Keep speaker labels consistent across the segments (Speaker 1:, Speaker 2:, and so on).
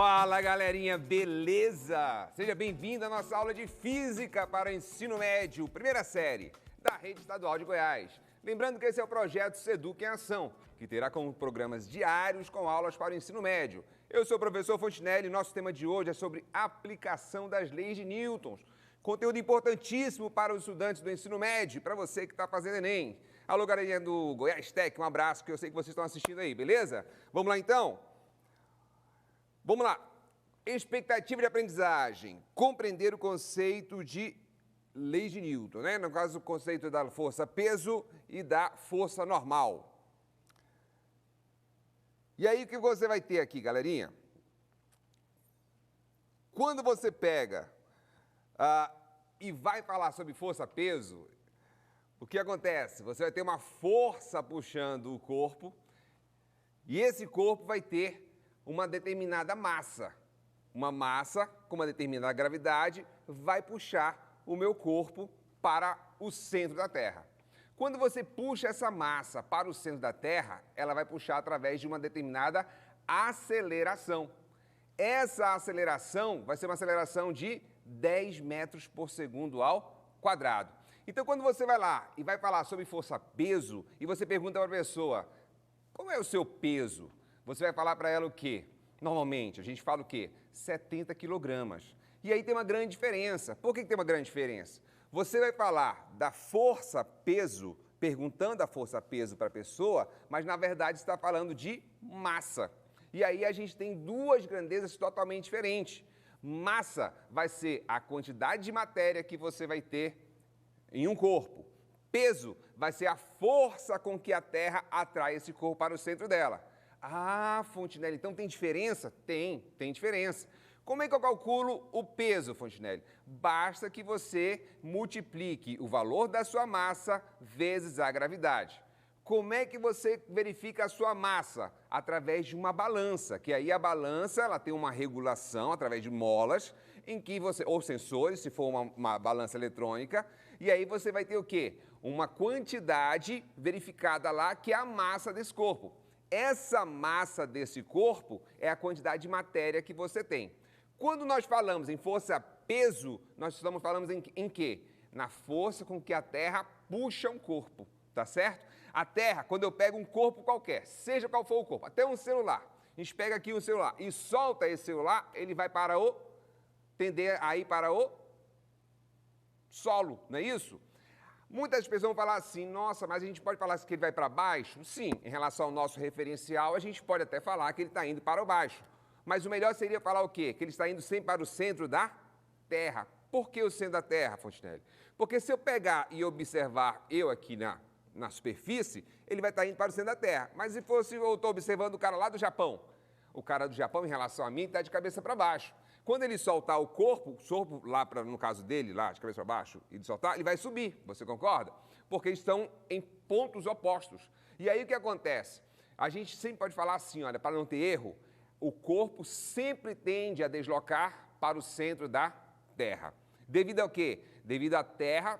Speaker 1: Fala galerinha, beleza? Seja bem-vindo à nossa aula de Física para o Ensino Médio, primeira série, da Rede Estadual de Goiás. Lembrando que esse é o projeto Seduc em Ação, que terá como programas diários com aulas para o ensino médio. Eu sou o professor Fontinelli e nosso tema de hoje é sobre aplicação das leis de Newton. Conteúdo importantíssimo para os estudantes do ensino médio, para você que está fazendo Enem. Alô, galerinha do Goiás Tech, um abraço, que eu sei que vocês estão assistindo aí, beleza? Vamos lá então? Vamos lá. Expectativa de aprendizagem. Compreender o conceito de leis de Newton, né? No caso, o conceito da força-peso e da força normal. E aí, o que você vai ter aqui, galerinha? Quando você pega e vai falar sobre força-peso, o que acontece? Você vai ter uma força puxando o corpo e esse corpo vai ter uma determinada massa. Uma massa com uma determinada gravidade vai puxar o meu corpo para o centro da Terra. Quando você puxa essa massa para o centro da Terra, ela vai puxar através de uma determinada aceleração. Essa aceleração vai ser uma aceleração de 10 metros por segundo ao quadrado. Então, quando você vai lá e vai falar sobre força-peso e você pergunta para a pessoa, como é o seu peso? Você vai falar para ela o quê? Normalmente, a gente fala o quê? 70 quilogramas. E aí tem uma grande diferença. Por que tem uma grande diferença? Você vai falar da força-peso, perguntando a força-peso para a pessoa, mas na verdade está falando de massa. E aí a gente tem duas grandezas totalmente diferentes. Massa vai ser a quantidade de matéria que você vai ter em um corpo. Peso vai ser a força com que a Terra atrai esse corpo para o centro dela. Ah, Fontinelli, então tem diferença? Tem diferença. Como é que eu calculo o peso, Fontinelli? Basta que você multiplique o valor da sua massa vezes a gravidade. Como é que você verifica a sua massa? Através de uma balança, que aí a balança ela tem uma regulação através de molas, em que você, ou sensores, se for uma balança eletrônica, e aí você vai ter o quê? Uma quantidade verificada lá, que é a massa desse corpo. Essa massa desse corpo é a quantidade de matéria que você tem. Quando nós falamos em força-peso, nós estamos falando em quê? Na força com que a Terra puxa um corpo, tá certo? A Terra, quando eu pego um corpo qualquer, seja qual for o corpo, até um celular, a gente pega aqui um celular e solta esse celular, ele vai tender a ir para o solo, não é isso? Muitas pessoas vão falar assim, nossa, mas a gente pode falar que ele vai para baixo? Sim, em relação ao nosso referencial, a gente pode até falar que ele está indo para o baixo. Mas o melhor seria falar o quê? Que ele está indo sempre para o centro da Terra. Por que o centro da Terra, Fontinelli? Porque se eu pegar e observar eu aqui na superfície, ele vai estar indo para o centro da Terra. Mas se fosse eu estou observando o cara lá do Japão, o cara do Japão, em relação a mim, está de cabeça para baixo. Quando ele soltar o corpo lá, no caso dele, lá de cabeça para baixo, e de soltar, ele vai subir, você concorda? Porque estão em pontos opostos. E aí o que acontece? A gente sempre pode falar assim, olha, para não ter erro, o corpo sempre tende a deslocar para o centro da Terra. Devido ao quê? Devido à Terra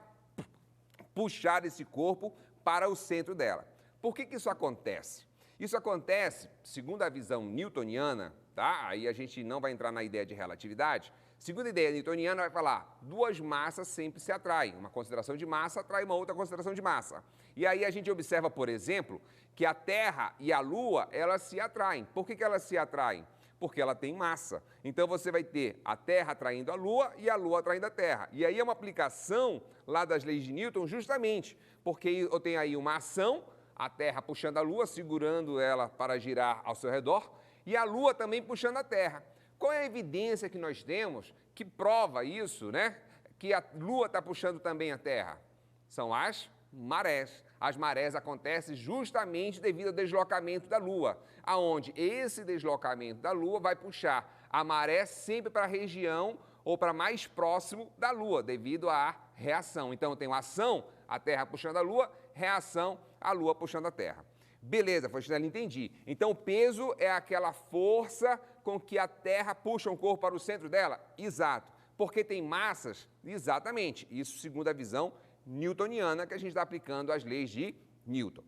Speaker 1: puxar esse corpo para o centro dela. Por que isso acontece? Isso acontece, segundo a visão newtoniana, tá? Aí a gente não vai entrar na ideia de relatividade. Segundo a ideia newtoniana, vai falar, duas massas sempre se atraem. Uma concentração de massa atrai uma outra concentração de massa. E aí a gente observa, por exemplo, que a Terra e a Lua, elas se atraem. Por que elas se atraem? Porque ela tem massa. Então você vai ter a Terra atraindo a Lua e a Lua atraindo a Terra. E aí é uma aplicação lá das leis de Newton justamente porque eu tenho aí uma ação, a Terra puxando a Lua, segurando ela para girar ao seu redor, e a Lua também puxando a Terra. Qual é a evidência que nós temos que prova isso, né? Que a Lua está puxando também a Terra? São as marés. As marés acontecem justamente devido ao deslocamento da Lua, aonde esse deslocamento da Lua vai puxar a maré sempre para a região ou para mais próximo da Lua, devido à reação. Então, eu tenho ação, a Terra puxando a Lua, reação, a Lua puxando a Terra. Beleza, Fontinelli, entendi. Então, o peso é aquela força com que a Terra puxa um corpo para o centro dela? Exato. Porque tem massas? Exatamente. Isso segundo a visão newtoniana, que a gente está aplicando as leis de Newton.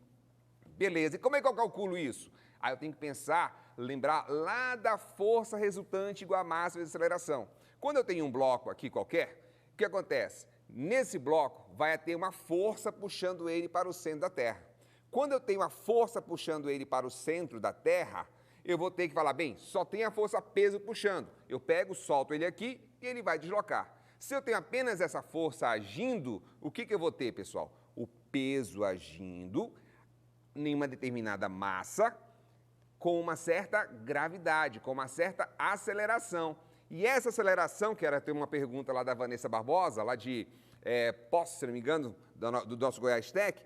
Speaker 1: Beleza, e como é que eu calculo isso? Aí eu tenho que pensar lembrar lá da força resultante igual a massa vezes aceleração. Quando eu tenho um bloco aqui qualquer, o que acontece? Nesse bloco vai ter uma força puxando ele para o centro da Terra. Quando eu tenho a força puxando ele para o centro da Terra, eu vou ter que falar, bem, só tem a força peso puxando. Eu pego, solto ele aqui e ele vai deslocar. Se eu tenho apenas essa força agindo, o que eu vou ter, pessoal? O peso agindo em uma determinada massa com uma certa gravidade, com uma certa aceleração. E essa aceleração, que era ter uma pergunta lá da Vanessa Barbosa, lá de Poços, se não me engano, do nosso Goiás Tech,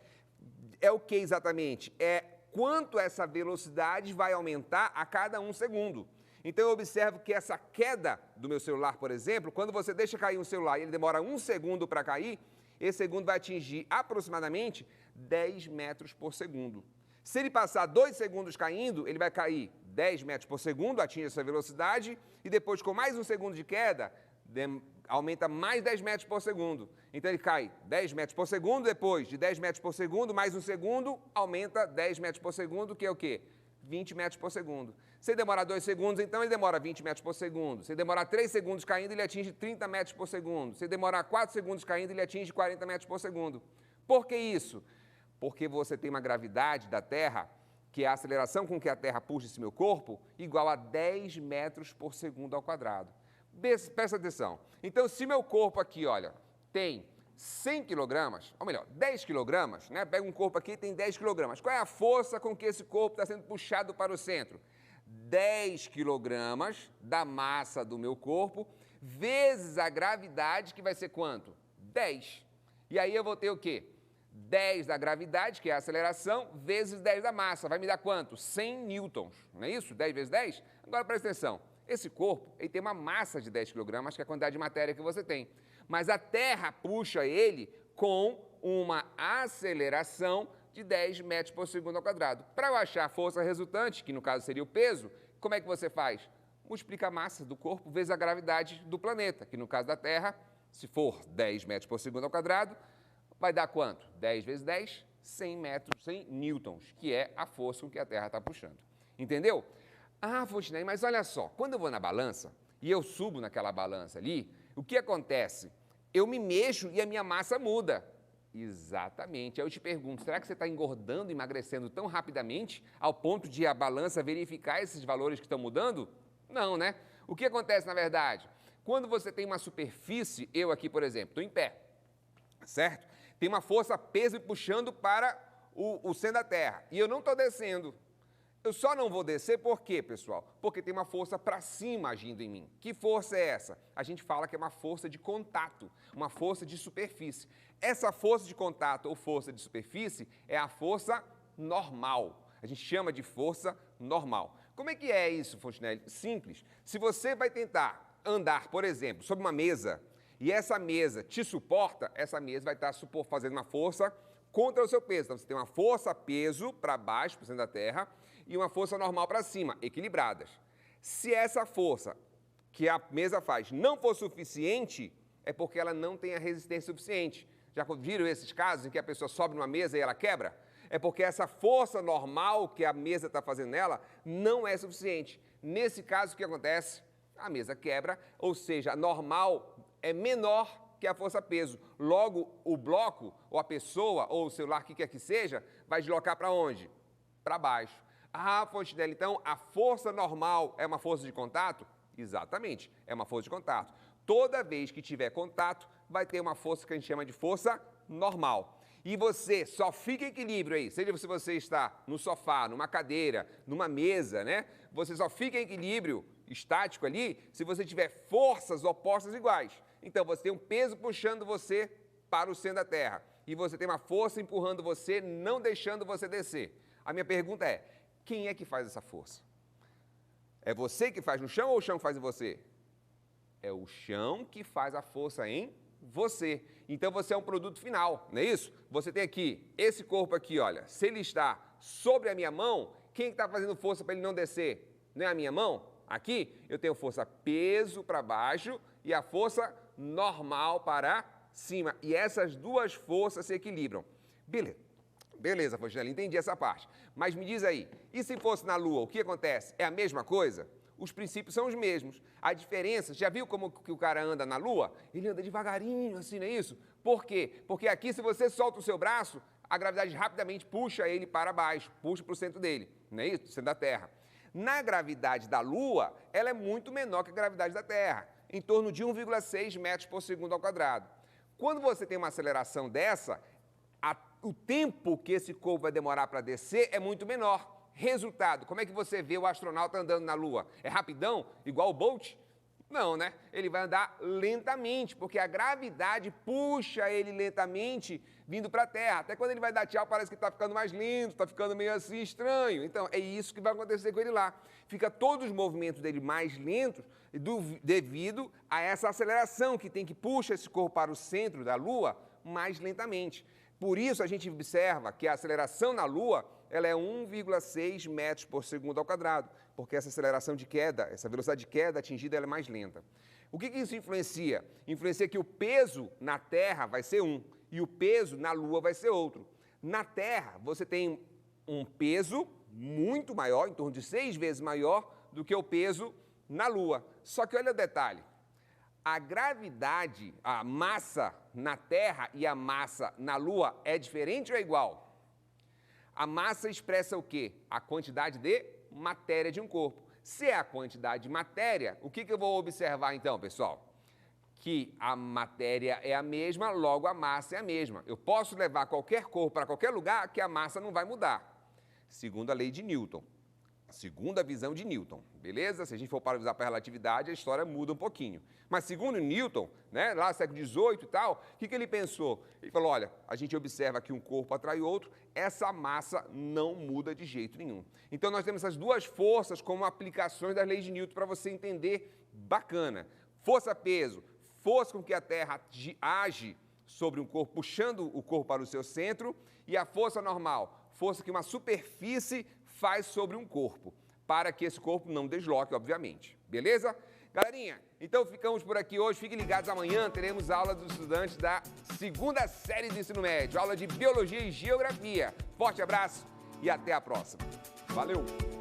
Speaker 1: é o que exatamente? É quanto essa velocidade vai aumentar a cada 1 segundo. Então, eu observo que essa queda do meu celular, por exemplo, quando você deixa cair um celular e ele demora 1 segundo para cair, esse segundo vai atingir aproximadamente 10 metros por segundo. Se ele passar 2 segundos caindo, ele vai cair 10 metros por segundo, atinge essa velocidade, e depois, com mais 1 segundo de queda, aumenta mais 10 metros por segundo. Então, ele cai 10 metros por segundo, depois de 10 metros por segundo, mais 1 segundo, aumenta 10 metros por segundo, que é o quê? 20 metros por segundo. Se ele demorar 2 segundos, então ele demora 20 metros por segundo. Se ele demorar 3 segundos caindo, ele atinge 30 metros por segundo. Se ele demorar 4 segundos caindo, ele atinge 40 metros por segundo. Por que isso? Porque você tem uma gravidade da Terra, que é a aceleração com que a Terra puxa esse meu corpo, igual a 10 metros por segundo ao quadrado. Presta atenção. Então, se meu corpo aqui, olha, tem 100 quilogramas, ou melhor, 10 quilogramas, né? Pega um corpo aqui e tem 10 quilogramas. Qual é a força com que esse corpo está sendo puxado para o centro? 10 quilogramas da massa do meu corpo, vezes a gravidade, que vai ser quanto? 10. E aí eu vou ter o quê? 10 da gravidade, que é a aceleração, vezes 10 da massa. Vai me dar quanto? 100 newtons, não é isso? 10 vezes 10? Agora, presta atenção. Esse corpo ele tem uma massa de 10 quilogramas, que é a quantidade de matéria que você tem. Mas a Terra puxa ele com uma aceleração de 10 metros por segundo ao quadrado. Para eu achar a força resultante, que no caso seria o peso, como é que você faz? Multiplica a massa do corpo vezes a gravidade do planeta, que no caso da Terra, se for 10 metros por segundo ao quadrado, vai dar quanto? 10 vezes 10, 100 metros, 100 newtons, que é a força com que a Terra está puxando. Entendeu? Ah, Fontenay, mas olha só, quando eu vou na balança, e eu subo naquela balança ali, o que acontece? Eu me mexo e a minha massa muda. Exatamente. Aí eu te pergunto, será que você está engordando, emagrecendo tão rapidamente, ao ponto de a balança verificar esses valores que estão mudando? Não, né? O que acontece, na verdade? Quando você tem uma superfície, eu aqui, por exemplo, estou em pé, certo? Tem uma força peso puxando para o centro da Terra, e eu não estou descendo. Eu só não vou descer por quê, pessoal? Porque tem uma força para cima agindo em mim. Que força é essa? A gente fala que é uma força de contato, uma força de superfície. Essa força de contato ou força de superfície é a força normal. A gente chama de força normal. Como é que é isso, Fontenay? Simples. Se você vai tentar andar, por exemplo, sobre uma mesa, e essa mesa te suporta, essa mesa vai estar fazendo uma força contra o seu peso. Então, você tem uma força-peso para baixo, para o centro da Terra, e uma força normal para cima, equilibradas. Se essa força que a mesa faz não for suficiente, é porque ela não tem a resistência suficiente. Já viram esses casos em que a pessoa sobe numa mesa e ela quebra? É porque essa força normal que a mesa está fazendo nela não é suficiente. Nesse caso, o que acontece? A mesa quebra, ou seja, a normal é menor que a força-peso. Logo, o bloco, ou a pessoa, ou o celular, o que quer que seja, vai deslocar para onde? Para baixo. Ah, Fontenay, então a força normal é uma força de contato? Exatamente, é uma força de contato. Toda vez que tiver contato, vai ter uma força que a gente chama de força normal. E você só fica em equilíbrio aí, seja se você está no sofá, numa cadeira, numa mesa, né? Você só fica em equilíbrio estático ali se você tiver forças opostas iguais. Então, você tem um peso puxando você para o centro da Terra e você tem uma força empurrando você, não deixando você descer. A minha pergunta é, quem é que faz essa força? É você que faz no chão ou o chão que faz em você? É o chão que faz a força em você. Então, você é um produto final, não é isso? Você tem aqui, esse corpo aqui, olha, se ele está sobre a minha mão, quem está fazendo força para ele não descer? Não é a minha mão? Aqui, eu tenho força peso para baixo e a força normal para cima. E essas duas forças se equilibram. Beleza. Beleza, Faustino, entendi essa parte. Mas me diz aí, e se fosse na Lua, o que acontece? É a mesma coisa? Os princípios são os mesmos. A diferença, já viu como que o cara anda na Lua? Ele anda devagarinho, assim, não é isso? Por quê? Porque aqui, se você solta o seu braço, a gravidade rapidamente puxa ele para baixo, puxa para o centro dele, não é isso? Centro da Terra. Na gravidade da Lua, ela é muito menor que a gravidade da Terra, em torno de 1,6 metros por segundo ao quadrado. Quando você tem uma aceleração dessa, o tempo que esse corpo vai demorar para descer é muito menor. Resultado, como é que você vê o astronauta andando na Lua? É rapidão, igual o Bolt? Não, né? Ele vai andar lentamente, porque a gravidade puxa ele lentamente vindo para a Terra. Até quando ele vai dar tchau, parece que está ficando mais lento, está ficando meio assim estranho. Então, é isso que vai acontecer com ele lá. Fica todos os movimentos dele mais lentos devido a essa aceleração que tem que puxar esse corpo para o centro da Lua mais lentamente. Por isso, a gente observa que a aceleração na Lua ela é 1,6 metros por segundo ao quadrado, porque essa aceleração de queda, essa velocidade de queda atingida, ela é mais lenta. O que isso influencia? Influencia que o peso na Terra vai ser um e o peso na Lua vai ser outro. Na Terra, você tem um peso muito maior, em torno de 6 vezes maior do que o peso na Lua. Só que olha o detalhe. A gravidade, a massa na Terra e a massa na Lua é diferente ou é igual? A massa expressa o quê? A quantidade de matéria de um corpo. Se é a quantidade de matéria, o que eu vou observar então, pessoal? Que a matéria é a mesma, logo a massa é a mesma. Eu posso levar qualquer corpo para qualquer lugar que a massa não vai mudar. Segundo a lei de Newton. Segunda visão de Newton, beleza? Se a gente for para a relatividade, a história muda um pouquinho. Mas segundo Newton, né, lá no século XVIII e tal, o que ele pensou? Ele falou, olha, a gente observa que um corpo atrai outro, essa massa não muda de jeito nenhum. Então nós temos essas duas forças como aplicações das leis de Newton para você entender bacana. Força-peso, força com que a Terra age sobre um corpo, puxando o corpo para o seu centro, e a força normal, força que uma superfície faz sobre um corpo, para que esse corpo não desloque, obviamente. Beleza? Galerinha, então ficamos por aqui hoje. Fiquem ligados, amanhã teremos aula dos estudantes da segunda série do ensino médio, aula de Biologia e Geografia. Forte abraço e até a próxima. Valeu!